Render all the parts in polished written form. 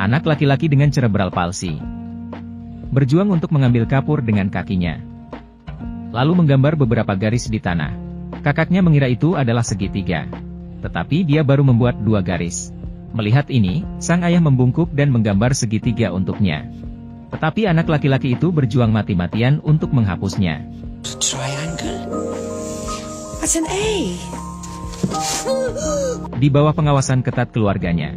anak laki-laki dengan cerebral palsy, berjuang untuk mengambil kapur dengan kakinya, lalu menggambar beberapa garis di tanah. Kakaknya mengira itu adalah segitiga, tetapi dia baru membuat 2 garis. Melihat ini, sang ayah membungkuk dan menggambar segitiga untuknya. Tetapi anak laki-laki itu berjuang mati-matian untuk menghapusnya. Di bawah pengawasan ketat keluarganya,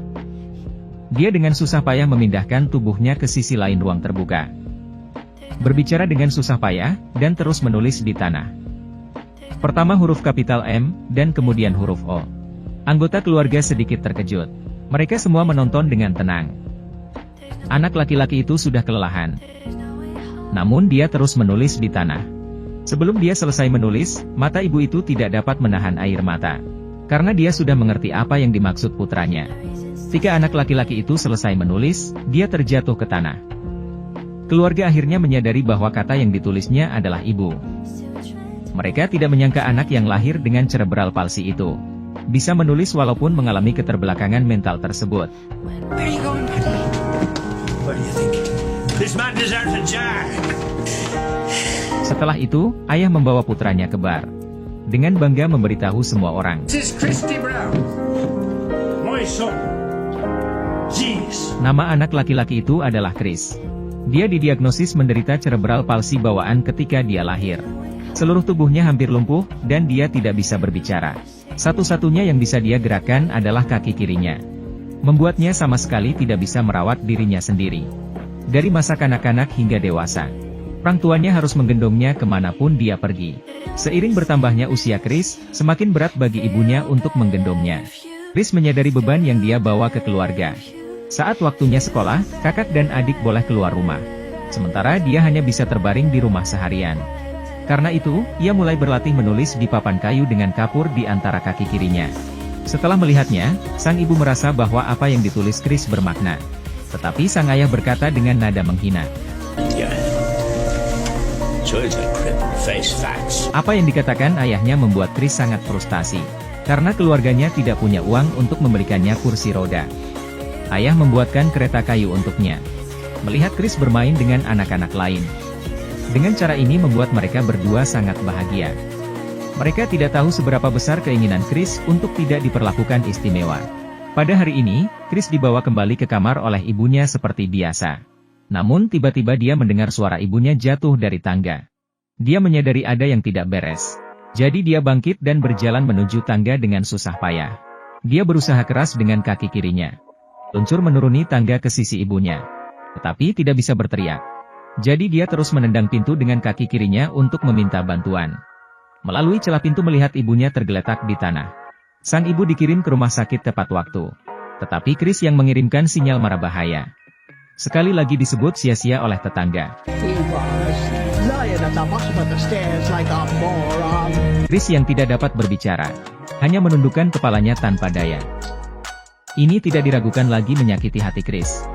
dia dengan susah payah memindahkan tubuhnya ke sisi lain ruang terbuka. Berbicara dengan susah payah, dan terus menulis di tanah. Pertama huruf kapital M, dan kemudian huruf O. Anggota keluarga sedikit terkejut. Mereka semua menonton dengan tenang. Anak laki-laki itu sudah kelelahan. Namun dia terus menulis di tanah. Sebelum dia selesai menulis, mata ibu itu tidak dapat menahan air mata. Karena dia sudah mengerti apa yang dimaksud putranya. Ketika anak laki-laki itu selesai menulis, dia terjatuh ke tanah. Keluarga akhirnya menyadari bahwa kata yang ditulisnya adalah ibu. Mereka tidak menyangka anak yang lahir dengan cerebral palsy itu bisa menulis walaupun mengalami keterbelakangan mental tersebut. Setelah itu, ayah membawa putranya ke bar. Dengan bangga memberitahu semua orang. Nama anak laki-laki itu adalah Chris. Dia didiagnosis menderita cerebral palsy bawaan ketika dia lahir. Seluruh tubuhnya hampir lumpuh, dan dia tidak bisa berbicara. Satu-satunya yang bisa dia gerakkan adalah kaki kirinya. Membuatnya sama sekali tidak bisa merawat dirinya sendiri. Dari masa kanak-kanak hingga dewasa, orang tuanya harus menggendongnya kemanapun dia pergi. Seiring bertambahnya usia Chris, semakin berat bagi ibunya untuk menggendongnya. Chris menyadari beban yang dia bawa ke keluarga. Saat waktunya sekolah, kakak dan adik boleh keluar rumah. Sementara dia hanya bisa terbaring di rumah seharian. Karena itu, ia mulai berlatih menulis di papan kayu dengan kapur di antara kaki kirinya. Setelah melihatnya, sang ibu merasa bahwa apa yang ditulis Chris bermakna. Tetapi sang ayah berkata dengan nada menghina. Apa yang dikatakan ayahnya membuat Chris sangat frustasi. Karena keluarganya tidak punya uang untuk membelikannya kursi roda. Ayah membuatkan kereta kayu untuknya. Melihat Chris bermain dengan anak-anak lain. Dengan cara ini membuat mereka berdua sangat bahagia. Mereka tidak tahu seberapa besar keinginan Chris untuk tidak diperlakukan istimewa. Pada hari ini, Chris dibawa kembali ke kamar oleh ibunya seperti biasa. Namun tiba-tiba dia mendengar suara ibunya jatuh dari tangga. Dia menyadari ada yang tidak beres. Jadi dia bangkit dan berjalan menuju tangga dengan susah payah. Dia berusaha keras dengan kaki kirinya. Luncur menuruni tangga ke sisi ibunya. Tetapi tidak bisa berteriak. Jadi dia terus menendang pintu dengan kaki kirinya untuk meminta bantuan. Melalui celah pintu melihat ibunya tergeletak di tanah. Sang ibu dikirim ke rumah sakit tepat waktu. Tetapi Chris yang mengirimkan sinyal marah bahaya. Sekali lagi disebut sia-sia oleh tetangga. Chris yang tidak dapat berbicara. Hanya menundukkan kepalanya tanpa daya. Ini tidak diragukan lagi menyakiti hati Chris.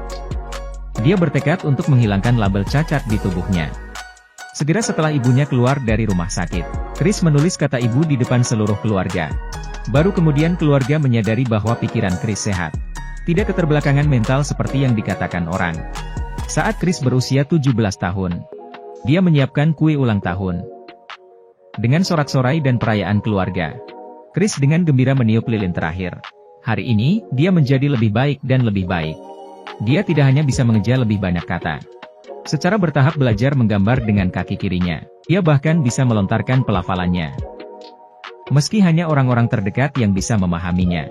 Dia bertekad untuk menghilangkan label cacat di tubuhnya. Segera setelah ibunya keluar dari rumah sakit, Chris menulis kata ibu di depan seluruh keluarga. Baru kemudian keluarga menyadari bahwa pikiran Chris sehat. Tidak keterbelakangan mental seperti yang dikatakan orang. Saat Chris berusia 17 tahun, dia menyiapkan kue ulang tahun. Dengan sorak-sorai dan perayaan keluarga, Chris dengan gembira meniup lilin terakhir. Hari ini, dia menjadi lebih baik dan lebih baik. Dia tidak hanya bisa mengeja lebih banyak kata. Secara bertahap belajar menggambar dengan kaki kirinya. Dia bahkan bisa melontarkan pelafalannya. Meski hanya orang-orang terdekat yang bisa memahaminya.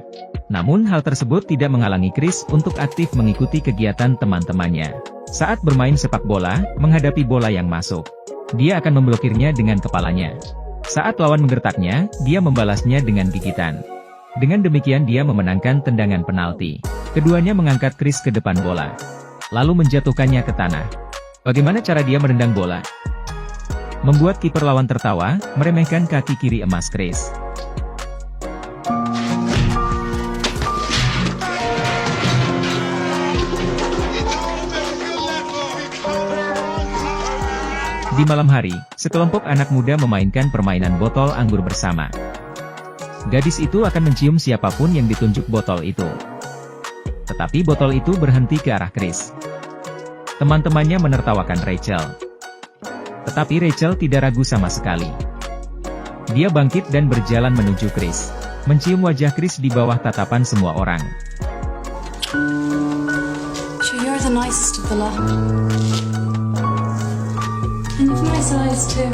Namun hal tersebut tidak menghalangi Chris untuk aktif mengikuti kegiatan teman-temannya. Saat bermain sepak bola, menghadapi bola yang masuk, dia akan memblokirnya dengan kepalanya. Saat lawan menggertaknya, dia membalasnya dengan gigitan. Dengan demikian dia memenangkan tendangan penalti. Keduanya mengangkat Chris ke depan bola, lalu menjatuhkannya ke tanah. Bagaimana cara dia menendang bola? Membuat kiper lawan tertawa, meremehkan kaki kiri emas Chris. Di malam hari, sekelompok anak muda memainkan permainan botol anggur bersama. Gadis itu akan mencium siapapun yang ditunjuk botol itu. Tetapi botol itu berhenti ke arah Chris. Teman-temannya menertawakan Rachel. Tetapi Rachel tidak ragu sama sekali. Dia bangkit dan berjalan menuju Chris. Mencium wajah Chris di bawah tatapan semua orang. You're the nicest of the lot. And you've nice eyes too.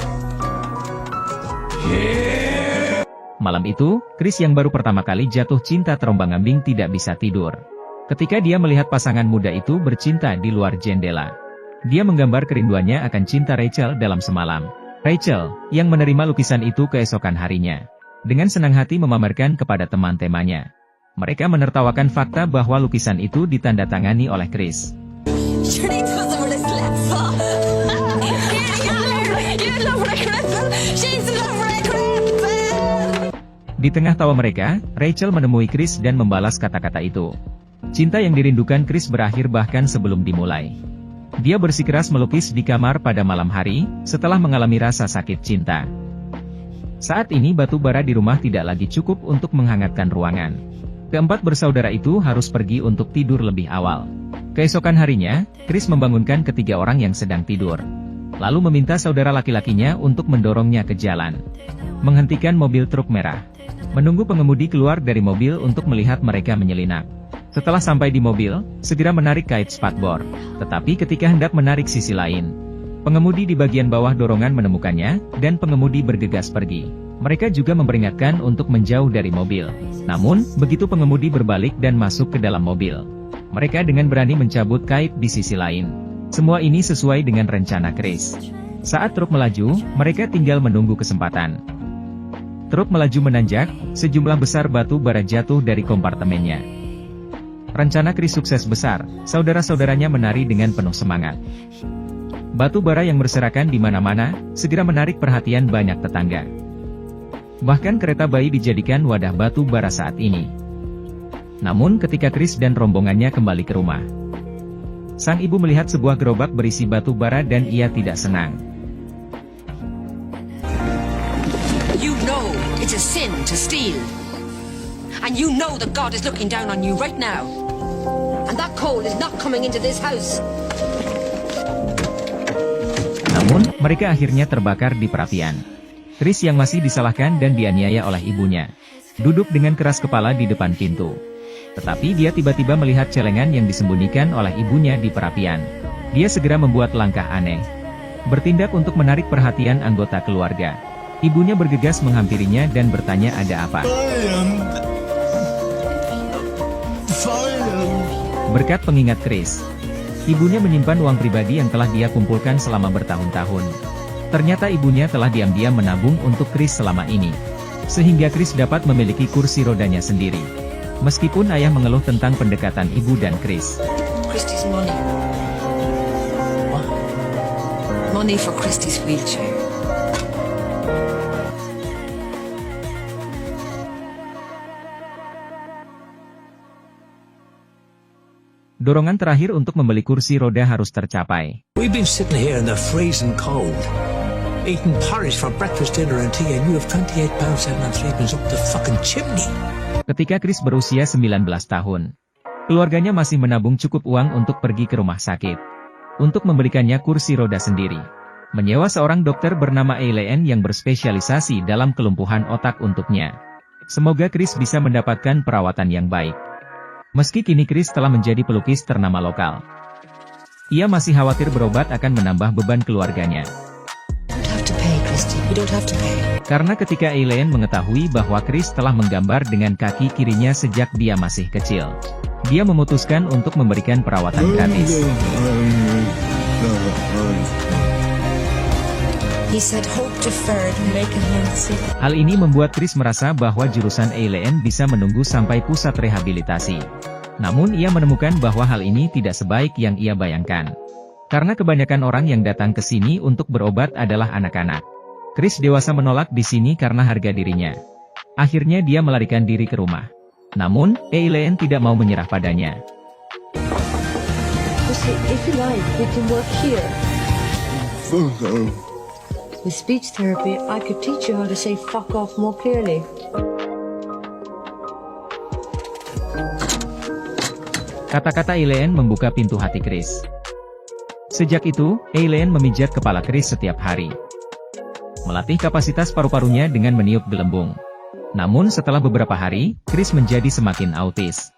Malam itu, Chris yang baru pertama kali jatuh cinta terombang-ambing tidak bisa tidur. Ketika dia melihat pasangan muda itu bercinta di luar jendela. Dia menggambar kerinduannya akan cinta Rachel dalam semalam. Rachel, yang menerima lukisan itu keesokan harinya. Dengan senang hati memamerkan kepada teman-temannya. Mereka menertawakan fakta bahwa lukisan itu ditandatangani oleh Chris. Di tengah tawa mereka, Rachel menemui Chris dan membalas kata-kata itu. Cinta yang dirindukan Chris berakhir bahkan sebelum dimulai. Dia bersikeras melukis di kamar pada malam hari, setelah mengalami rasa sakit cinta. Saat ini batu bara di rumah tidak lagi cukup untuk menghangatkan ruangan. Keempat bersaudara itu harus pergi untuk tidur lebih awal. Keesokan harinya, Chris membangunkan ketiga orang yang sedang tidur. Lalu meminta saudara laki-lakinya untuk mendorongnya ke jalan. Menghentikan mobil truk merah. Menunggu pengemudi keluar dari mobil untuk melihat mereka menyelinap. Setelah sampai di mobil, segera menarik kait spakbor. Tetapi ketika hendak menarik sisi lain, pengemudi di bagian bawah dorongan menemukannya, dan pengemudi bergegas pergi. Mereka juga memperingatkan untuk menjauh dari mobil. Namun, begitu pengemudi berbalik dan masuk ke dalam mobil, mereka dengan berani mencabut kait di sisi lain. Semua ini sesuai dengan rencana Chris. Saat truk melaju, mereka tinggal menunggu kesempatan. Truk melaju menanjak, sejumlah besar batu bara jatuh dari kompartemennya. Rencana Chris sukses besar, saudara-saudaranya menari dengan penuh semangat. Batu bara yang berserakan di mana-mana, segera menarik perhatian banyak tetangga. Bahkan kereta bayi dijadikan wadah batu bara saat ini. Namun ketika Chris dan rombongannya kembali ke rumah, sang ibu melihat sebuah gerobak berisi batu bara dan ia tidak senang. You know it's a sin to steal. And you know that God is looking down on you right now. And that coal is not coming into this house. Namun, mereka akhirnya terbakar di perapian. Chris yang masih disalahkan dan dianiaya oleh ibunya, duduk dengan keras kepala di depan pintu. Tetapi dia tiba-tiba melihat celengan yang disembunyikan oleh ibunya di perapian. Dia segera membuat langkah aneh. Bertindak untuk menarik perhatian anggota keluarga. Ibunya bergegas menghampirinya dan bertanya ada apa. Berkat pengingat Chris, ibunya menyimpan uang pribadi yang telah dia kumpulkan selama bertahun-tahun. Ternyata ibunya telah diam-diam menabung untuk Chris selama ini. Sehingga Chris dapat memiliki kursi rodanya sendiri. Meskipun ayah mengeluh tentang pendekatan ibu dan Chris. Christie's money. What? Money for Christie's wheelchair. Dorongan terakhir untuk membeli kursi roda harus tercapai. We've been sitting here in the freezing cold, eating porridge for breakfast, dinner and tea, and you have £28.73 up the fucking chimney. Ketika Chris berusia 19 tahun, keluarganya masih menabung cukup uang untuk pergi ke rumah sakit. Untuk membelikannya kursi roda sendiri. Menyewa seorang dokter bernama Eileen yang berspesialisasi dalam kelumpuhan otak untuknya. Semoga Chris bisa mendapatkan perawatan yang baik. Meski kini Chris telah menjadi pelukis ternama lokal, ia masih khawatir berobat akan menambah beban keluarganya. Karena ketika Eileen mengetahui bahwa Chris telah menggambar dengan kaki kirinya sejak dia masih kecil, dia memutuskan untuk memberikan perawatan gratis. Hal ini membuat Chris merasa bahwa jurusan Eileen bisa menunggu sampai pusat rehabilitasi. Namun ia menemukan bahwa hal ini tidak sebaik yang ia bayangkan. Karena kebanyakan orang yang datang ke sini untuk berobat adalah anak-anak. Chris dewasa menolak di sini karena harga dirinya. Akhirnya dia melarikan diri ke rumah. Namun, Eileen tidak mau menyerah padanya. With speech therapy, I could teach you how to say fuck off more clearly. Kata-kata Eileen membuka pintu hati Chris. Sejak itu, Eileen memijat kepala Chris setiap hari. Melatih kapasitas paru-parunya dengan meniup gelembung. Namun setelah beberapa hari, Chris menjadi semakin autis.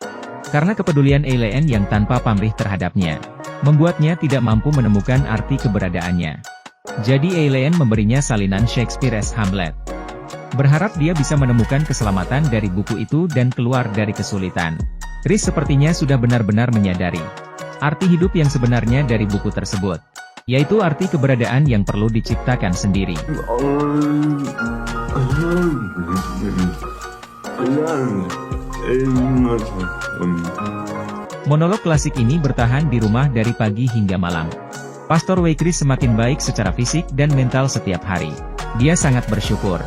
Karena kepedulian Eileen yang tanpa pamrih terhadapnya, membuatnya tidak mampu menemukan arti keberadaannya. Jadi Eileen memberinya salinan Shakespeare as Hamlet. Berharap dia bisa menemukan keselamatan dari buku itu dan keluar dari kesulitan. Chris sepertinya sudah benar-benar menyadari arti hidup yang sebenarnya dari buku tersebut, yaitu arti keberadaan yang perlu diciptakan sendiri. Monolog klasik ini bertahan di rumah dari pagi hingga malam. Pastor Chris semakin baik secara fisik dan mental setiap hari. Dia sangat bersyukur.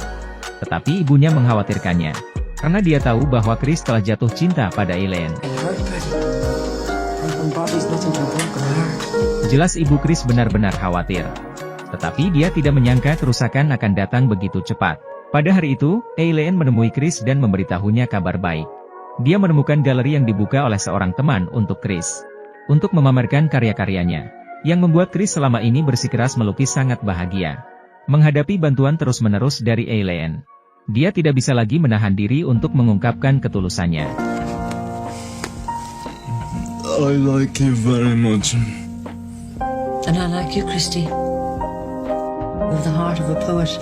Tetapi ibunya mengkhawatirkannya, karena dia tahu bahwa Chris telah jatuh cinta pada Eileen. Jelas ibu Chris benar-benar khawatir. Tetapi dia tidak menyangka kerusakan akan datang begitu cepat. Pada hari itu, Eileen menemui Chris dan memberitahunya kabar baik. Dia menemukan galeri yang dibuka oleh seorang teman untuk Chris, untuk memamerkan karya-karyanya, yang membuat Chris selama ini bersikeras melukis sangat bahagia. Menghadapi bantuan terus-menerus dari Eileen, dia tidak bisa lagi menahan diri untuk mengungkapkan ketulusannya. I like you very much. And I like you, Christy. With the heart of a poet.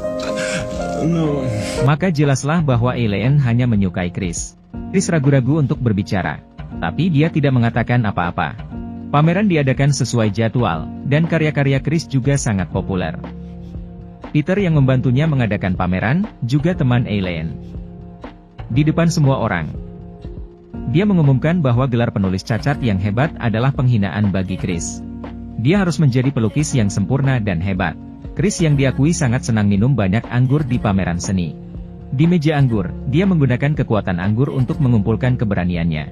No. Maka jelaslah bahwa Eileen hanya menyukai Chris. Chris ragu-ragu untuk berbicara, tapi dia tidak mengatakan apa-apa. Pameran diadakan sesuai jadwal, dan karya-karya Chris juga sangat populer. Peter yang membantunya mengadakan pameran, juga teman Eileen. Di depan semua orang, dia mengumumkan bahwa gelar penulis cacat yang hebat adalah penghinaan bagi Chris. Dia harus menjadi pelukis yang sempurna dan hebat. Chris yang diakui sangat senang minum banyak anggur di pameran seni. Di meja anggur, dia menggunakan kekuatan anggur untuk mengumpulkan keberaniannya,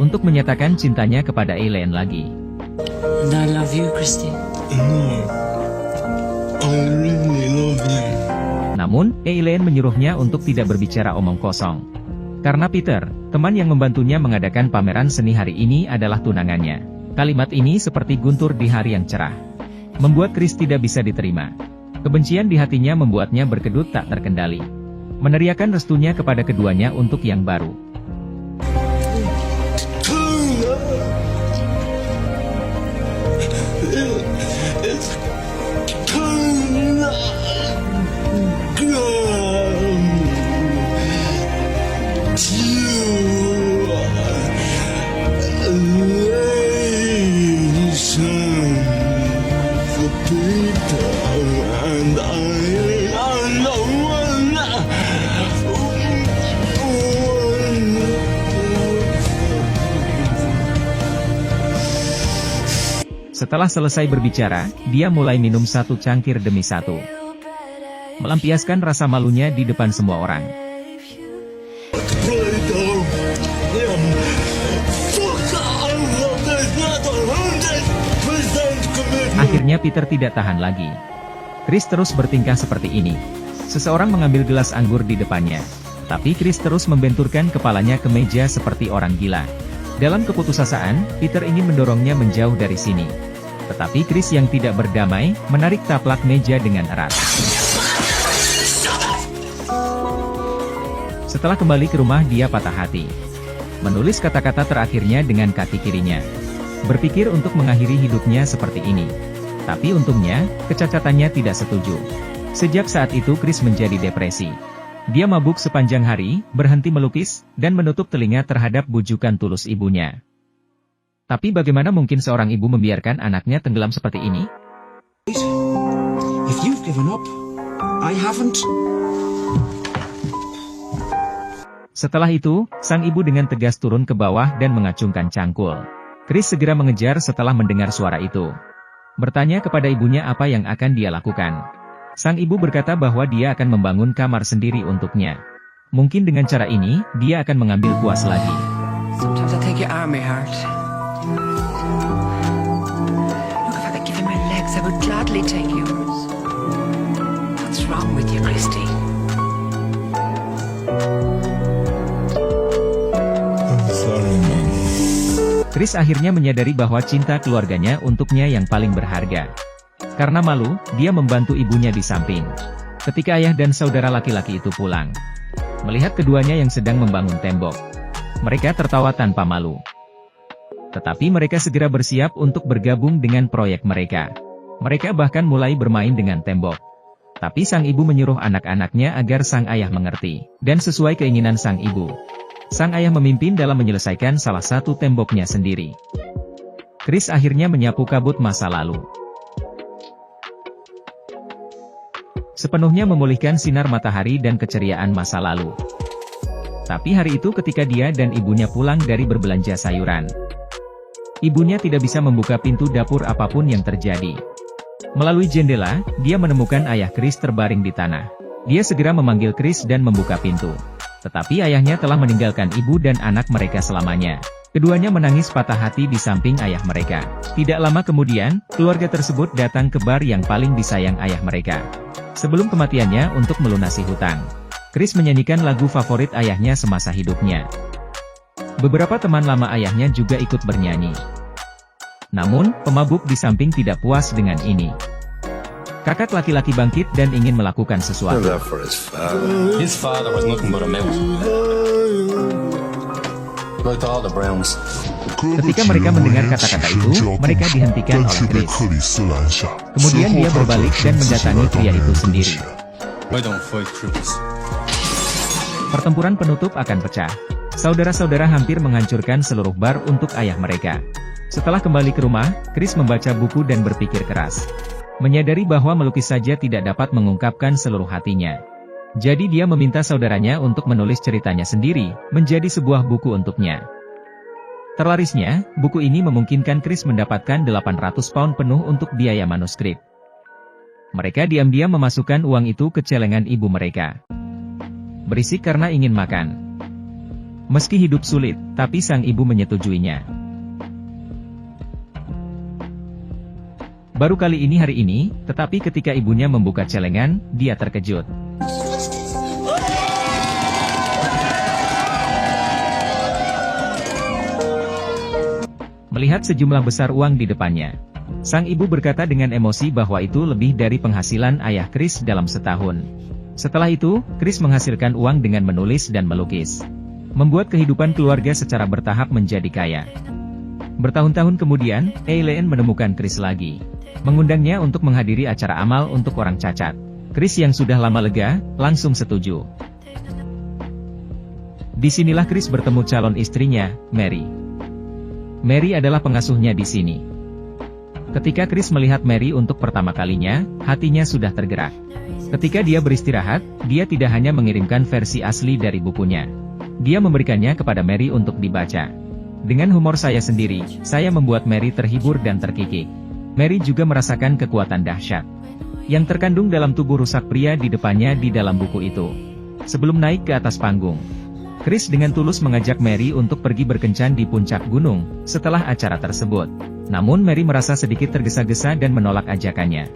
untuk menyatakan cintanya kepada Eileen lagi. And I love you, Christy. No. I really love you. Namun, Eileen menyuruhnya untuk tidak berbicara omong kosong. Karena Peter, teman yang membantunya mengadakan pameran seni hari ini adalah tunangannya. Kalimat ini seperti guntur di hari yang cerah. Membuat Chris tidak bisa diterima. Kebencian di hatinya membuatnya berkedut tak terkendali. Meneriakan restunya kepada keduanya untuk yang baru. Setelah selesai berbicara, dia mulai minum satu cangkir demi satu, melampiaskan rasa malunya di depan semua orang. Akhirnya Peter tidak tahan lagi. Chris terus bertingkah seperti ini. Seseorang mengambil gelas anggur di depannya, tapi Chris terus membenturkan kepalanya ke meja seperti orang gila. Dalam keputusasaan, Peter ingin mendorongnya menjauh dari sini. Tetapi Chris yang tidak berdamai, menarik taplak meja dengan erat. Setelah kembali ke rumah dia patah hati. Menulis kata-kata terakhirnya dengan kaki kirinya. Berpikir untuk mengakhiri hidupnya seperti ini. Tapi untungnya, kecacatannya tidak setuju. Sejak saat itu Chris menjadi depresi. Dia mabuk sepanjang hari, berhenti melukis, dan menutup telinga terhadap bujukan tulus ibunya. Tapi bagaimana mungkin seorang ibu membiarkan anaknya tenggelam seperti ini? If you've given up, I haven't. Setelah itu, sang ibu dengan tegas turun ke bawah dan mengacungkan cangkul. Chris segera mengejar setelah mendengar suara itu. Bertanya kepada ibunya apa yang akan dia lakukan. Sang ibu berkata bahwa dia akan membangun kamar sendiri untuknya. Mungkin dengan cara ini, dia akan mengambil kuas lagi. Sometimes I think your army hurt. Look, if I could give you my legs, I would gladly take yours. What's wrong with you, Christy? I'm sorry, Mom. Chris akhirnya menyadari bahwa cinta keluarganya untuknya yang paling berharga. Karena malu, dia membantu ibunya di samping. Ketika ayah dan saudara laki-laki itu pulang, melihat keduanya yang sedang membangun tembok, mereka tertawa tanpa malu. Tetapi mereka segera bersiap untuk bergabung dengan proyek mereka. Mereka bahkan mulai bermain dengan tembok. Tapi sang ibu menyuruh anak-anaknya agar sang ayah mengerti, dan sesuai keinginan sang ibu, sang ayah memimpin dalam menyelesaikan salah satu temboknya sendiri. Chris akhirnya menyapu kabut masa lalu, sepenuhnya memulihkan sinar matahari dan keceriaan masa lalu. Tapi hari itu ketika dia dan ibunya pulang dari berbelanja sayuran, ibunya tidak bisa membuka pintu dapur apapun yang terjadi. Melalui jendela, dia menemukan ayah Chris terbaring di tanah. Dia segera memanggil Chris dan membuka pintu. Tetapi ayahnya telah meninggalkan ibu dan anak mereka selamanya. Keduanya menangis patah hati di samping ayah mereka. Tidak lama kemudian, keluarga tersebut datang ke bar yang paling disayang ayah mereka. Sebelum kematiannya untuk melunasi hutang, Chris menyanyikan lagu favorit ayahnya semasa hidupnya. Beberapa teman lama ayahnya juga ikut bernyanyi. Namun, pemabuk di samping tidak puas dengan ini. Kakak laki-laki bangkit dan ingin melakukan sesuatu. His father was nothing but a mouse. Like all the Browns. Ketika mereka mendengar kata-kata itu, mereka dihentikan oleh Chris. Kemudian dia berbalik dan mendatangi pria itu sendiri. I don't fight cripples. Pertempuran penutup akan pecah. Saudara-saudara hampir menghancurkan seluruh bar untuk ayah mereka. Setelah kembali ke rumah, Chris membaca buku dan berpikir keras. Menyadari bahwa melukis saja tidak dapat mengungkapkan seluruh hatinya. Jadi dia meminta saudaranya untuk menulis ceritanya sendiri, menjadi sebuah buku untuknya. Terlarisnya, buku ini memungkinkan Chris mendapatkan 800 pound penuh untuk biaya manuskrip. Mereka diam-diam memasukkan uang itu ke celengan ibu mereka. Berisik karena ingin makan. Meski hidup sulit, tapi sang ibu menyetujuinya. Baru kali ini hari ini, tetapi ketika ibunya membuka celengan, dia terkejut. Melihat sejumlah besar uang di depannya, sang ibu berkata dengan emosi bahwa itu lebih dari penghasilan ayah Chris dalam setahun. Setelah itu, Chris menghasilkan uang dengan menulis dan melukis, membuat kehidupan keluarga secara bertahap menjadi kaya. Bertahun-tahun kemudian, Eileen menemukan Chris lagi, mengundangnya untuk menghadiri acara amal untuk orang cacat. Chris yang sudah lama lega, langsung setuju. Disinilah Chris bertemu calon istrinya, Mary. Mary adalah pengasuhnya di sini. Ketika Chris melihat Mary untuk pertama kalinya, hatinya sudah tergerak. Ketika dia beristirahat, dia tidak hanya mengirimkan versi asli dari bukunya. Dia memberikannya kepada Mary untuk dibaca. Dengan humor saya sendiri, saya membuat Mary terhibur dan terkikik. Mary juga merasakan kekuatan dahsyat yang terkandung dalam tubuh rusak pria di depannya di dalam buku itu. Sebelum naik ke atas panggung, Chris dengan tulus mengajak Mary untuk pergi berkencan di puncak gunung setelah acara tersebut. Namun Mary merasa sedikit tergesa-gesa dan menolak ajakannya,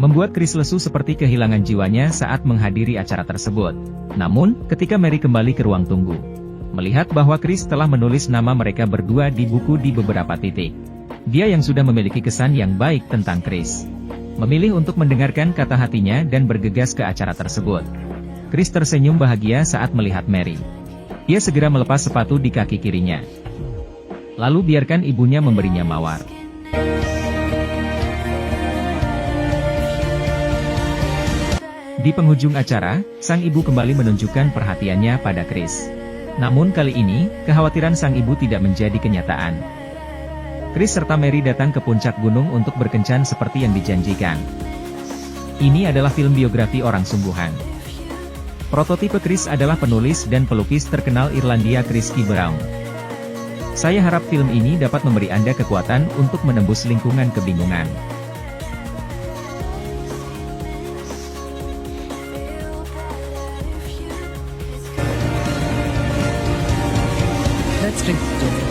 membuat Chris lesu seperti kehilangan jiwanya saat menghadiri acara tersebut. Namun, ketika Mary kembali ke ruang tunggu, melihat bahwa Chris telah menulis nama mereka berdua di buku di beberapa titik, dia yang sudah memiliki kesan yang baik tentang Chris, memilih untuk mendengarkan kata hatinya dan bergegas ke acara tersebut. Chris tersenyum bahagia saat melihat Mary. Ia segera melepas sepatu di kaki kirinya. Lalu biarkan ibunya memberinya mawar. Di penghujung acara, sang ibu kembali menunjukkan perhatiannya pada Chris. Namun kali ini, kekhawatiran sang ibu tidak menjadi kenyataan. Chris serta Mary datang ke puncak gunung untuk berkencan seperti yang dijanjikan. Ini adalah film biografi orang sungguhan. Prototipe Chris adalah penulis dan pelukis terkenal Irlandia Christy Brown. Saya harap film ini dapat memberi Anda kekuatan untuk menembus lingkungan kebingungan. Let's drink together.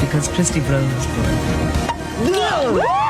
Because Christy Brown is born.